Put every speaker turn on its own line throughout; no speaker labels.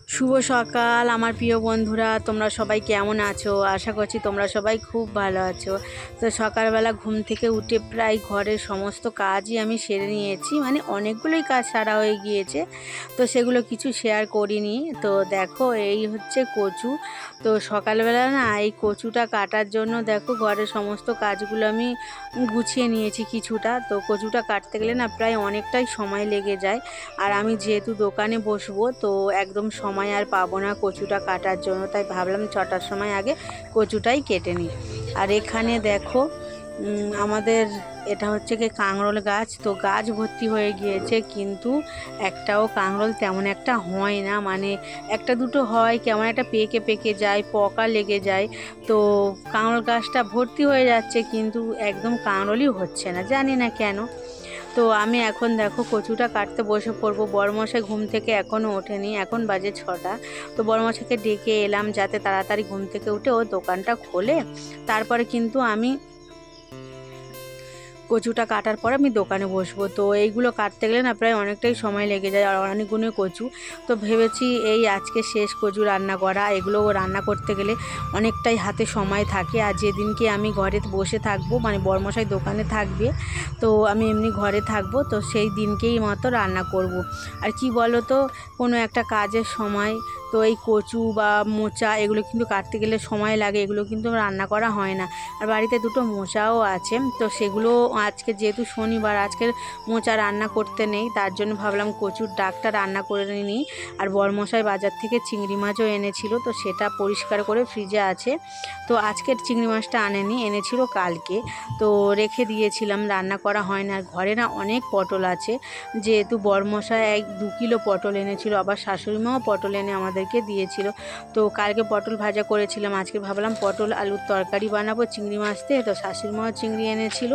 শুভ সকাল আমার প্রিয় বন্ধুরা, তোমরা সবাই কেমন আছো? আশা করছি তোমরা সবাই খুব ভালো আছো। তো সকালবেলা ঘুম থেকে উঠে প্রায় ঘরের সমস্ত কাজই আমি সেরে নিয়েছি, মানে অনেকগুলোই কাজ সারা হয়ে গিয়েছে, তো সেগুলো কিছু শেয়ার করিনি। তো দেখো, এই হচ্ছে কচু। তো সকালবেলা না এই কচুটা কাটার জন্য দেখো ঘরের সমস্ত কাজগুলো আমি গুছিয়ে নিয়েছি কিছুটা। তো কচুটা কাটতে গেলে না প্রায় অনেকটাই সময় লেগে যায়, আর আমি যেহেতু দোকানে বসবো তো একদম সময় আর পাবো না কচুটা কাটার জন্য, তাই ভাবলাম 6টার সময় আগে কচুটাই কেটে নিই। আর এখানে দেখো আমাদের এটা হচ্ছে কি কাঁকরোল গাছ, তো গাছ ভর্তি হয়ে গিয়েছে, কিন্তু একটাও কাঁকরোল তেমন একটা হয় না, মানে একটা দুটো হয়, কেমন একটা পেকে পেকে যায়, পোকা লেগে যায়। তো কাঁকরোল গাছটা ভর্তি হয়ে যাচ্ছে, কিন্তু একদম কাঁকরোলই হচ্ছে না, জানি না কেন। তো আমি এখন দেখো কচুটা কাটতে বসে পড়বো। বড়মশাই ঘুম থেকে এখনও ওঠেনি, এখন বাজে 6টা। তো বড়মশাইকে ডেকে এলাম যাতে তাড়াতাড়ি ঘুম থেকে উঠে ও দোকানটা খোলে, তারপরে কিন্তু আমি কচুটা কাটার পর আমি দোকানে বসবো। তো এইগুলো কাটতে গেলে না প্রায় অনেকটাই সময় লেগে যায়, আর অনেকগুলো কচু। তো ভেবেছি এই আজকে শেষ কচু রান্না করা, এগুলো রান্না করতে গেলে অনেকটাই হাতে সময় থাকে। আর যেদিনকে আমি ঘরে বসে থাকবো, মানে বড়মশাই দোকানে থাকবে, তো আমি এমনি ঘরে থাকবো, তো সেই দিনকেই মতো রান্না করব। আর কি বলো তো, কোনো একটা কাজের সময় তো এই কচু বা মোচা এগুলো কিন্তু কাটতে গেলে সময় লাগে, এগুলো কিন্তু রান্না করা হয় না। আর বাড়িতে দুটো মোচাও আছে, তো সেগুলো আজকে যেহেতু শনিবার, আজকের মোচা রান্না করতে নেই, তার জন্য ভাবলাম কচুর ডাকটা রান্না করে নিই। আর বরমশাই বাজার থেকে চিংড়ি মাছও এনেছিল, তো সেটা পরিষ্কার করে ফ্রিজে আছে। তো আজকের চিংড়ি মাছটা আনেনি, এনেছিল কালকে, তো রেখে দিয়েছিলাম, রান্না করা হয় না। আর ঘরে না অনেক পটল আছে, যেহেতু বরমশাই 2 কিলো পটল এনেছিল, আবার শাশুড়িমাও পটল এনে আমাদেরকে দিয়েছিল। তো কালকে পটল ভাজা করেছিলাম, আজকে ভাবলাম পটল আলুর তরকারি বানাবো চিংড়ি মাছ দিয়ে। তো শাশুড়িমাও চিংড়ি এনেছিল,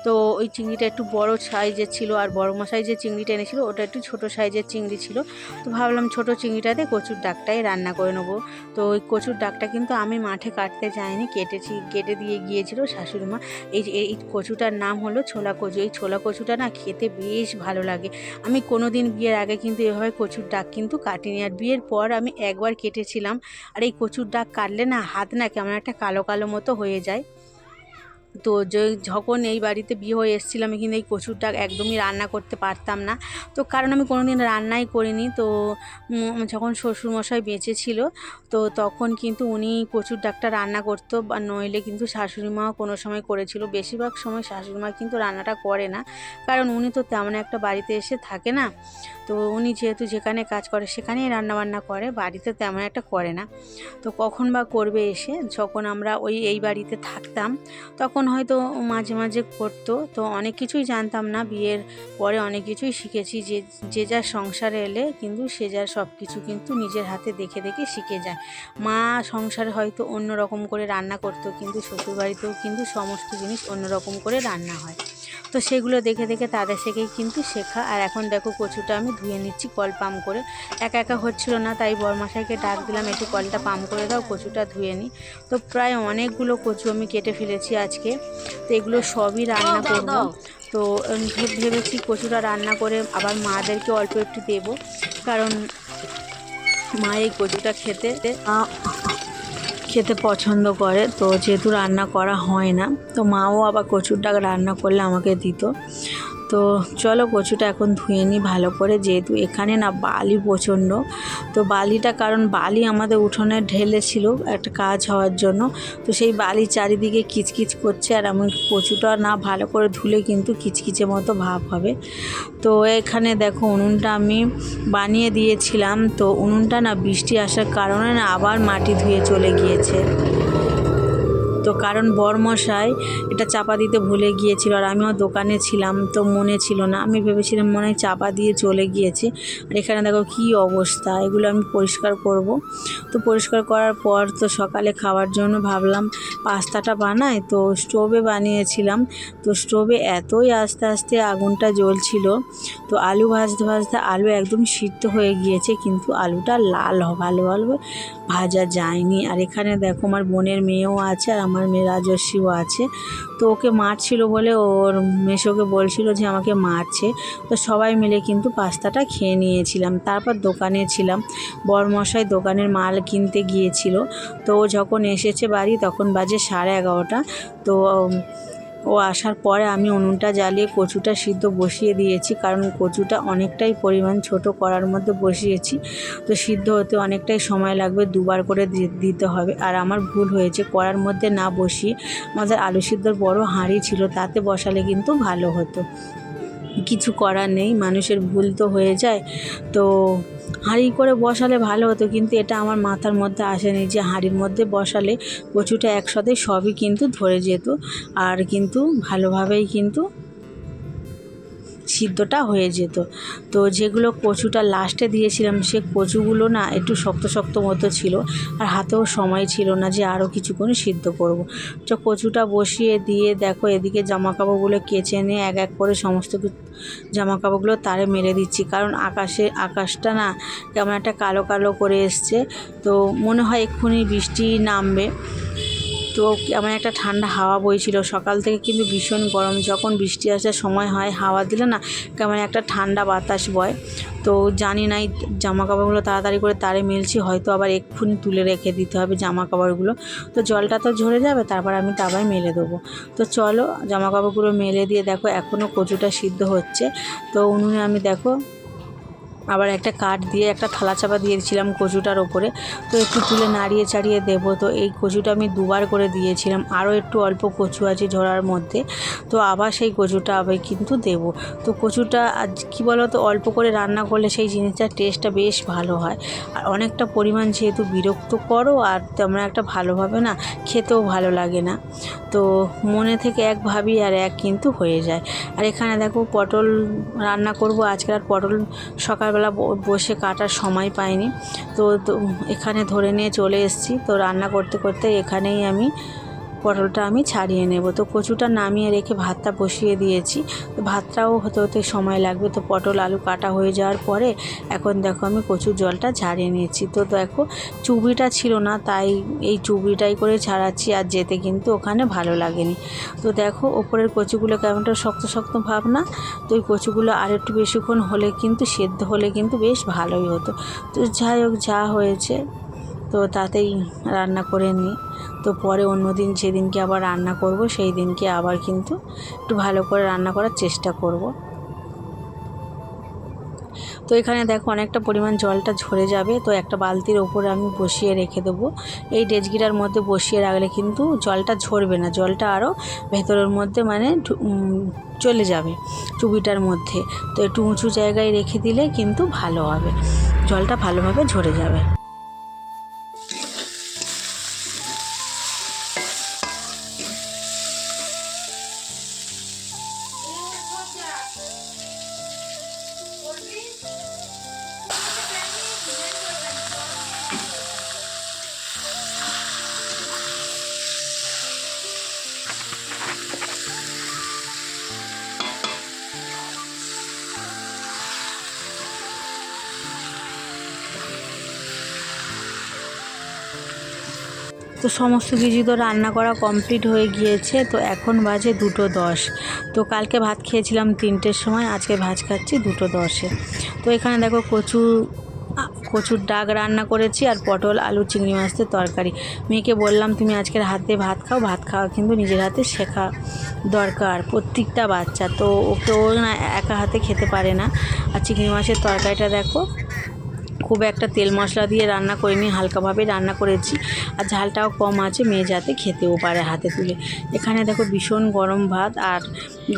তো ওই চিংড়িটা একটু বড় সাইজের ছিল, আর বড়মশাই যে চিংড়িটা এনেছিল ওটা একটু ছোট সাইজের চিংড়ি ছিল। তো ভাবলাম ছোট চিংড়িটাতে কচুর ডাকটাই রান্না করে নেবো। তো ওই কচুর ডাকটা কিন্তু আমি মাঠে কাটতে যাইনি, কেটে দিয়ে গিয়েছিল শাশুড়িমা। এই কচুটার নাম হলো ছোলা কচু। এই ছোলা কচুটা না খেতে বেশ ভালো লাগে। আমি কোনো দিন বিয়ের আগে কিন্তু এভাবে কচুর ডাক কিন্তু কাটিনি, আর বিয়ের পর আমি একবার কেটেছিলাম। আর এই কচুর ডাক কাটলে না হাত না কেমন একটা কালো কালো মতো হয়ে যায়। তো যখন এই বাড়িতে বিয়ে হয়ে এসেছিলাম, আমি কিন্তু এই কচুর ডাক একদমই রান্না করতে পারতাম না, তো কারণ আমি কোনো দিন রান্নাই করিনি। তো যখন শ্বশুরমশাই বেঁচে ছিল, তো তখন কিন্তু উনি কচুর ডাকটা রান্না করতো, বা নইলে কিন্তু শাশুড়িমাও কোনো সময় করেছিল। বেশিরভাগ সময় শাশুড়িমা কিন্তু রান্নাটা করে না, কারণ উনি তো তেমন একটা বাড়িতে এসে থাকে না। তো উনি যেহেতু যেখানে কাজ করে সেখানেই রান্নাবান্না করে, বাড়িতে তেমন একটা করে না। তো কখন বা করবে এসে, যখন আমরা এই বাড়িতে থাকতাম তখন হয়তো মাঝে মাঝে করতো। তো অনেক কিছুই জানতাম না, বিয়ের পরে অনেক কিছুই শিখেছি, যে যার সংসারে এলে কিন্তু সে যার সব কিছু কিন্তু নিজের হাতে দেখে দেখে শিখে যায়। মা সংসারে হয়তো অন্য রকম করে রান্না করতো, কিন্তু শ্বশুরবাড়িতেও কিন্তু সমস্ত জিনিস অন্য রকম করে রান্না হয়। তো সেগুলো দেখে দেখে তাদের থেকেই কিন্তু শেখা। আর এখন দেখো কচুটা আমি ধুয়ে নিচ্ছি কল পাম্প করে, একা একা হচ্ছিল না, তাই বরমশাইকে ডাক দিলাম একটু কলটা পাম্প করে দাও, কচুটা ধুয়ে নিই। তো প্রায় অনেকগুলো কচু আমি কেটে ফেলেছি আজকে, তো এগুলো সবই রান্না করব। তো ভেবেছি কচুটা রান্না করে আবার মাদেরকে অল্প একটু দেবো, কারণ মা এই কচুটা খেতে পছন্দ করে। তো যেহেতু রান্না করা হয় না, তো মাও আবার কচুর ডাক রান্না করলে আমাকে দিত। তো চলো কচুটা এখন ধুয়ে নিই ভালো করে, যেহেতু এখানে না বালি প্রচণ্ড। তো বালিটা, কারণ বালি আমাদের উঠোনে ঢেলেছিল একটা কাজ হওয়ার জন্য, তো সেই বালি চারিদিকে কিচকিচ করছে, আর আমি কচুটা না ভালো করে ধুলে কিন্তু কিচকিচে মতো ভাব হবে। তো এখানে দেখো উনুনটা আমি বানিয়ে দিয়েছিলাম, তো উনুনটা না বৃষ্টি আসার কারণে না আবার মাটি ধুয়ে চলে গিয়েছে। তো কারণ বরমশাই এটা চাপা দিতে ভুলে গিয়েছিল, আর আমিও দোকানে ছিলাম, তো মনে ছিল না, আমি ভেবেছিলাম মনে হয় চাপা দিয়ে চলে গিয়েছে। আর এখানে দেখো কী অবস্থা, এগুলো আমি পরিষ্কার করব। তো পরিষ্কার করার পর তো সকালে খাওয়ার জন্য ভাবলাম পাস্তাটা বানাই, তো স্টোভে বানিয়েছিলাম। তো স্টোভে এতই আস্তে আস্তে আগুনটা জ্বলছিল, তো আলু ভাজতে ভাজতে আলু একদম সিদ্ধ হয়ে গিয়েছে, কিন্তু আলুটা লাল ভালোভাবে ভাজা যায়নি। আর এখানে দেখো আমার বোনের মেয়েও আছে, আর আমার আমার মেয়ে রাজস্বীও আছে। তো ওকে মারছিল বলে ওর মেসোকে বলছিল যে আমাকে মারছে। তো সবাই মিলে কিন্তু পাস্তাটা খেয়ে নিয়েছিলাম। তারপর দোকানে ছিলাম, বরমশাই দোকানের মাল কিনতে গিয়েছিল। তো ও যখন এসেছে বাড়ি তখন বাজে 11:30। তো ও আসার পরে আমি উনুনটা জ্বালিয়ে কচুটা সিদ্ধ বসিয়ে দিয়েছি, কারণ কচুটা অনেকটাই পরিমাণ ছোট কড়ার মধ্যে বসিয়েছি। তো সিদ্ধ হতে অনেকটাই সময় লাগবে, দুবার করে দিতে হবে। আর আমার ভুল হয়েছে, কড়ার মধ্যে না বসিয়ে আমাদের আলু সিদ্ধর বড় হাঁড়ি ছিল, তাতে বসালে কিন্তু ভালো হতো। কিছু করার নেই, মানুষের ভুল তো হয়ে যায়। তো হাঁড়ি করে বসালে ভালো হতো, কিন্তু এটা আমার মাথার মধ্যে আসেনি যে হাঁড়ির মধ্যে বসালে কচুটা একসাথে সবই কিন্তু ধরে যেত, আর কিন্তু ভালোভাবেই কিন্তু সিদ্ধটা হয়ে যেত। তো যেগুলো কচুটা লাস্টে দিয়েছিলাম সে কচুগুলো না একটু শক্ত শক্ত মতো ছিল, আর হাতেও সময় ছিল না যে আরও কিছুক্ষণ সিদ্ধ করব। তো কচুটা বসিয়ে দিয়ে দেখো এদিকে জামাকাপড়গুলো কেচে নিয়ে এক এক করে সমস্ত জামাকাপড়গুলো তারে মেলে দিচ্ছি, কারণ আকাশটা না কেমন একটা কালো কালো করে এসছে। তো মনে হয় এক্ষুনি বৃষ্টি নামবে। তো কেমন একটা ঠান্ডা হাওয়া বইছিল, সকাল থেকে কিন্তু ভীষণ গরম। যখন বৃষ্টি আসার সময় হয় হাওয়া দিলে না কেমন একটা ঠান্ডা বাতাস বয়। তো জানি না, এই জামাকাপড়গুলো তাড়াতাড়ি করে তারে মেলছি, হয়তো আবার এক্ষুনি তুলে রেখে দিতে হবে জামাকাপড়গুলো। তো জলটা তো ঝরে যাবে, তারপর আমি তারপরে মেলে দেবো। তো চলো জামাকাপড়গুলো মেলে দিয়ে দেখো এখনও কচুটা সিদ্ধ হচ্ছে। তো উনুনে আমি দেখো আবার একটা কাঠ দিয়ে একটা থালা চাপা দিয়ে দিয়েছিলাম কচুটার ওপরে। তো একটু তুলে নাড়িয়ে চাড়িয়ে দেবো। তো এই কচুটা আমি দুবার করে দিয়েছিলাম, আরও একটু অল্প কচু আছে ঝরার মধ্যে। তো আবার সেই কচুটা আবার কিন্তু দেব। তো কচুটা আজ কী বলো তো, অল্প করে রান্না করলে সেই জিনিসটার টেস্টটা বেশ ভালো হয়। আর অনেকটা পরিমাণ যেহেতু বিরক্ত করো, আর তেমন একটা ভালোভাবে না খেতেও ভালো লাগে না। তো মনে থেকে এক ভাবি আর এক কিন্তু হয়ে যায়। আর এখানে দেখো পটল রান্না করব আজকে। আর পটল সকালবেলা বসে কাটার সময় পাইনি, তো এখানে ধরে নিয়ে চলে এসেছি। তো রান্না করতে করতে এখানেই আমি পটলটা আমি ছাড়িয়ে নেব। তো কচুটা নামিয়ে রেখে ভাতটা বসিয়ে দিয়েছি। তো ভাতটাও হতে হতে সময় লাগবে। তো পটল আলু কাটা হয়ে যাওয়ার পরে এখন দেখো আমি কচুর জলটা ছাড়িয়ে নিয়েছি। তো দেখো চুবিটা ছিল না, তাই এই চুবিটাই করে ছাড়াচ্ছি, আর যেতে কিন্তু ওখানে ভালো লাগেনি। তো দেখো ওপরের কচুগুলো কেমনটা শক্ত শক্ত ভাব না, তো ওই কচুগুলো আর একটু বেশিক্ষণ হলে কিন্তু সেদ্ধ হলে কিন্তু বেশ ভালোই হতো। তো যাই হোক, যা হয়েছে তো তাতেই রান্না করে নিই। তো পরে অন্য দিন যেদিনকে আবার রান্না করব সেই দিনকে আবার কিন্তু একটু ভালো করে রান্না করার চেষ্টা করব। তো এখানে দেখো অনেকটা পরিমাণ জলটা ঝরে যাবে। তো একটা বালতির ওপরে আমি বসিয়ে রেখে দেবো। এই ডেচগিটার মধ্যে বসিয়ে রাখলে কিন্তু জলটা ঝরবে না, জলটা আরও ভেতরের মধ্যে মানে চলে যাবে চুবিটার মধ্যে। তো একটু উঁচু জায়গায় রেখে দিলে কিন্তু ভালো হবে, জলটা ভালোভাবে ঝরে যাবে। তো সমস্ত কিছু তো রান্না করা কমপ্লিট হয়ে গিয়েছে। তো এখন বাজে 2:10। তো কালকে ভাত খেয়েছিলাম 3টের সময়, আজকে ভাত খাচ্ছি 2:10-এ। তো এখানে দেখো কচুর ডাগ রান্না করেছি, আর পটল আলু চিংড়ি মাছের তরকারি। মেয়েকে বললাম তুমি আজকের হাতে ভাত খাও, ভাত খাওয়া কিন্তু নিজের হাতে শেখা দরকার প্রত্যেকটা বাচ্চা। তো ওকেও না একা হাতে খেতে পারে না। আর চিংড়ি মাছের তরকারিটা দেখো খুব একটা তেল মশলা দিয়ে রান্না করিনি, হালকাভাবে রান্না করেছি, আর ঝালটাও কম আছে, মেয়ে যাতে খেতেও পারে হাতে তুলে। এখানে দেখো ভীষণ গরম ভাত, আর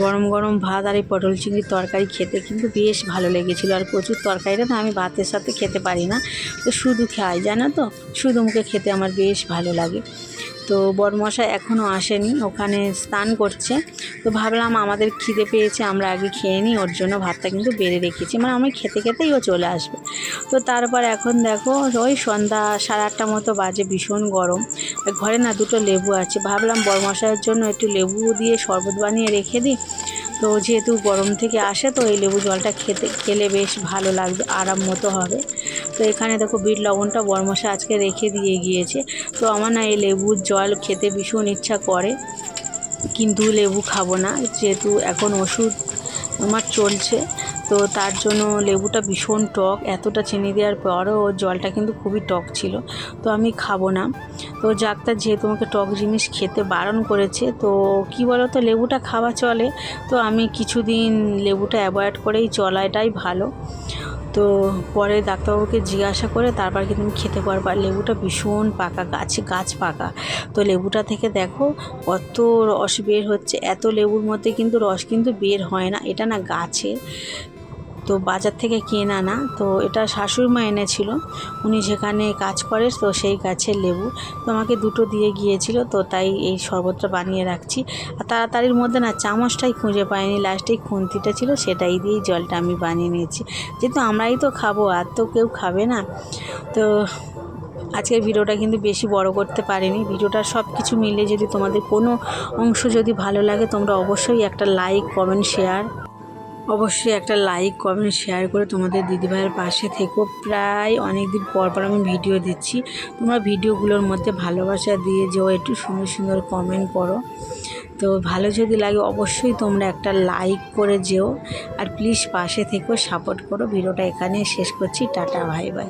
গরম গরম ভাত আর এই পটল চিংড়ির তরকারি খেতে কিন্তু বেশ ভালো লেগেছিলো। আর কচুর তরকারিটা না আমি ভাতের সাথে খেতে পারি না, তো শুধু খাই, জানো তো, শুধু মুখে খেতে আমার বেশ ভালো লাগে। তো বরমশাই এখনও আসেনি, ওখানে স্নান করছে। তো ভাবলাম আমাদের খিদে পেয়েছে, আমরা আগে খেয়ে নিই, ওর জন্য ভাতটা কিন্তু বেড়ে রেখেছি, মানে আমি খেতে খেতেই ও চলে আসবে। তো তারপর এখন দেখো ওই সন্ধ্যা 8:30 মতো বাজে, ভীষণ গরম। ঘরে না 2টো লেবু আছে, ভাবলাম বরমশাইয়ের জন্য একটু লেবু দিয়ে শরবত বানিয়ে রেখে দিই। তো যেহেতু গরম থেকে আসে তো এই লেবু জলটা খেলে বেশ ভালো লাগবে, আরাম মতো হবে। তো এখানে দেখো বিট লবণটা বরমশাই আজকে রেখে দিয়ে গিয়েছে। তো আমার না এই লেবুর জল খেতে ভীষণ ইচ্ছা করে, কিন্তু লেবু খাবো না, যেহেতু এখন ওষুধ আমার চলছে। তো তার জন্য লেবুটা ভীষণ টক, এতটা চিনি দেওয়ার পরও জলটা কিন্তু খুবই টক ছিল, তো আমি খাবো না। তো ডাক্তার যেহেতু আমাকে টক জিনিস খেতে বারণ করেছে, তো কি বলো তো, লেবুটা খাওয়া চলে, তো আমি কিছুদিন লেবুটা অ্যাভয়েড করেই চলাটাই ভালো। তো পরে ডাক্তারবাবুকে জিজ্ঞাসা করে তারপর কিন্তু তুমি খেতে পারবা। লেবুটা ভীষণ পাকা, গাছ পাকা। তো লেবুটা থেকে দেখো কত রস বের হচ্ছে, এত লেবুর মধ্যে কিন্তু রস কিন্তু বের হয় না, এটা না গাছে, তো বাজার থেকে কেনা না। তো এটা শাশুড়ি মা এনেছিল, উনি যেখানে কাজ করে তো সেই গাছের লেবু, তো আমাকে দুটো দিয়ে গিয়েছিল, তো তাই এই শরবতটা বানিয়ে রাখছি। আর তাড়াতাড়ির মধ্যে না চামচটাই খুঁজে পাইনি, লাস্টে খুন্তিটা ছিল, সেটাই দিয়েই জলটা আমি বানিয়ে নিয়েছি, যেহেতু আমরাই তো খাবো, আর তো কেউ খাবে না। তো আজকের ভিডিওটা কিন্তু বেশি বড় করতে পারিনি। ভিডিওটা সব কিছু মিলে যদি তোমাদের কোনো অংশ যদি ভালো লাগে, তোমরা অবশ্যই একটা লাইক কমেন্ট শেয়ার, অবশ্যই একটা লাইক কমেন্ট শেয়ার করে তোমাদের দিদিভাইয়ের পাশে থেকো। প্রায় অনেক দিন পর আমি ভিডিও দিচ্ছি, তোমরা ভিডিওগুলোর মধ্যে ভালোবাসা দিয়ে যেও, একটু সুন্দর সুন্দর কমেন্ট করো। তো ভালো যদি লাগে অবশ্যই তোমরা একটা লাইক করে যেও, আর প্লিজ পাশে থেকো, সাপোর্ট করো। ভিডিওটা এখানে শেষ করছি, টাটা, বাই বাই।